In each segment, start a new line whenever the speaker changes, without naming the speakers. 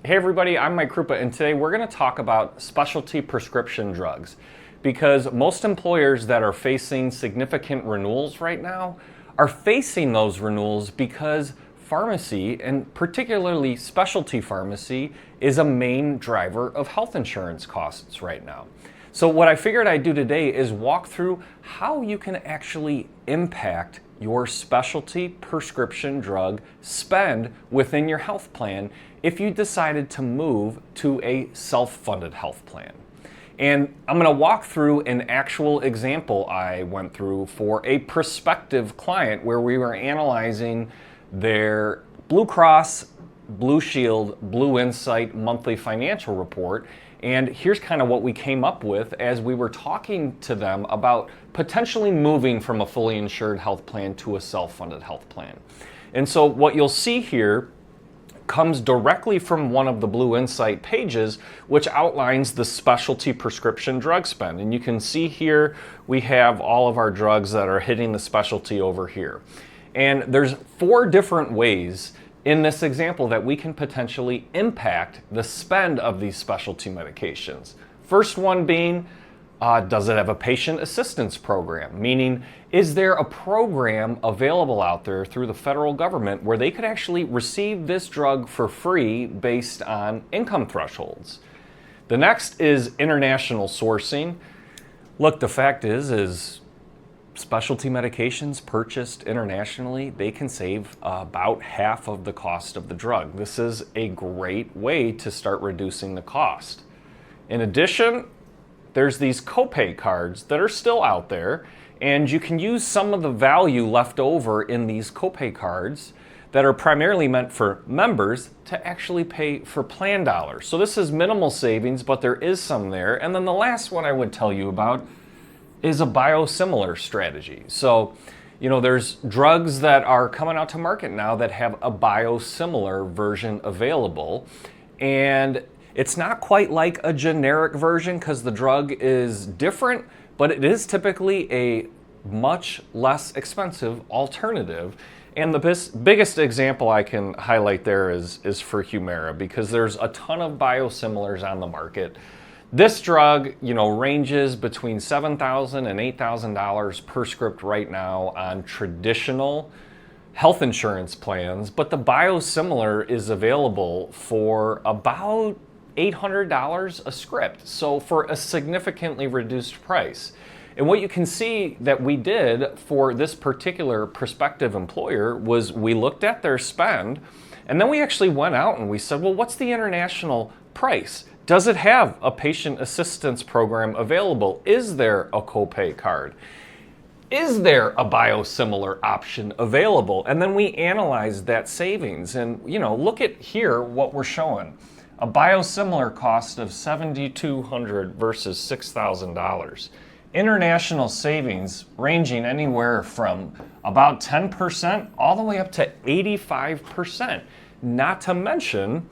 Hey everybody, I'm Mike Krupa, and today we're going to talk about specialty prescription drugs because most employers that are facing significant renewals right now are facing those renewals because pharmacy, and particularly specialty pharmacy, is a main driver of health insurance costs right now. So what I figured I'd do today is walk through how you can actually impact your specialty prescription drug spend within your health plan if you decided to move to a self-funded health plan. And I'm going to walk through an actual example I went through for a prospective client where we were analyzing their Blue Cross, Blue Shield, Blue Insight monthly financial report. And here's kind of what we came up with as we were talking to them about potentially moving from a fully insured health plan to a self-funded health plan. And so what you'll see here comes directly from one of the Blue Insight pages, which outlines the specialty prescription drug spend. And you can see here we have all of our drugs that are hitting the specialty over here. And there's 4 different ways in this example that we can potentially impact the spend of these specialty medications. First one being, does it have a patient assistance program? Meaning, is there a program available out there through the federal government where they could actually receive this drug for free based on income thresholds? The next is international sourcing. Look, the fact is specialty medications purchased internationally, they can save about half of the cost of the drug. This is a great way to start reducing the cost. In addition, there's these copay cards that are still out there, and you can use some of the value left over in these copay cards that are primarily meant for members to actually pay for plan dollars. So this is minimal savings, but there is some there. And then the last one I would tell you about is a biosimilar strategy. So, there's drugs that are coming out to market now that have a biosimilar version available. And it's not quite like a generic version because the drug is different, but it is typically a much less expensive alternative. And the biggest example I can highlight there is for Humira, because there's a ton of biosimilars on the market. This drug, ranges between $7,000 and $8,000 per script right now on traditional health insurance plans, but the biosimilar is available for about $800 a script, so for a significantly reduced price. And what you can see that we did for this particular prospective employer was we looked at their spend, and then we actually went out and we said, well, what's the international price? Does it have a patient assistance program available? Is there a copay card? Is there a biosimilar option available? And then we analyzed that savings. And, look at here what we're showing. A biosimilar cost of $7,200 versus $6,000. International savings ranging anywhere from about 10% all the way up to 85%. Not to mention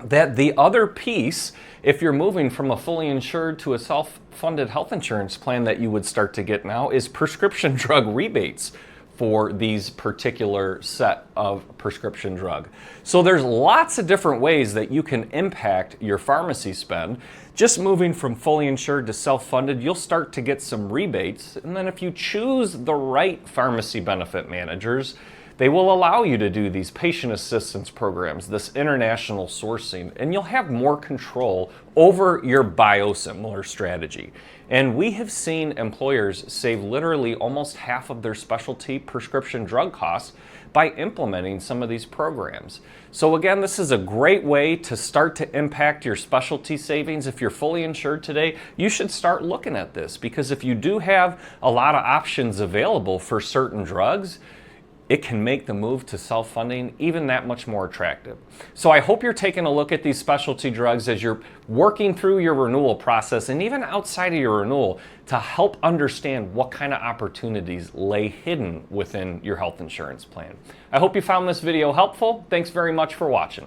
that the other piece, if you're moving from a fully insured to a self-funded health insurance plan that you would start to get now, is prescription drug rebates for these particular set of prescription drug. So there's lots of different ways that you can impact your pharmacy spend. Just moving from fully insured to self-funded, you'll start to get some rebates. And then if you choose the right pharmacy benefit managers, they will allow you to do these patient assistance programs, this international sourcing, and you'll have more control over your biosimilar strategy. And we have seen employers save literally almost half of their specialty prescription drug costs by implementing some of these programs. So again, this is a great way to start to impact your specialty savings. If you're fully insured today, you should start looking at this, because if you do have a lot of options available for certain drugs, it can make the move to self-funding even that much more attractive. So I hope you're taking a look at these specialty drugs as you're working through your renewal process, and even outside of your renewal, to help understand what kind of opportunities lay hidden within your health insurance plan. I hope you found this video helpful. Thanks very much for watching.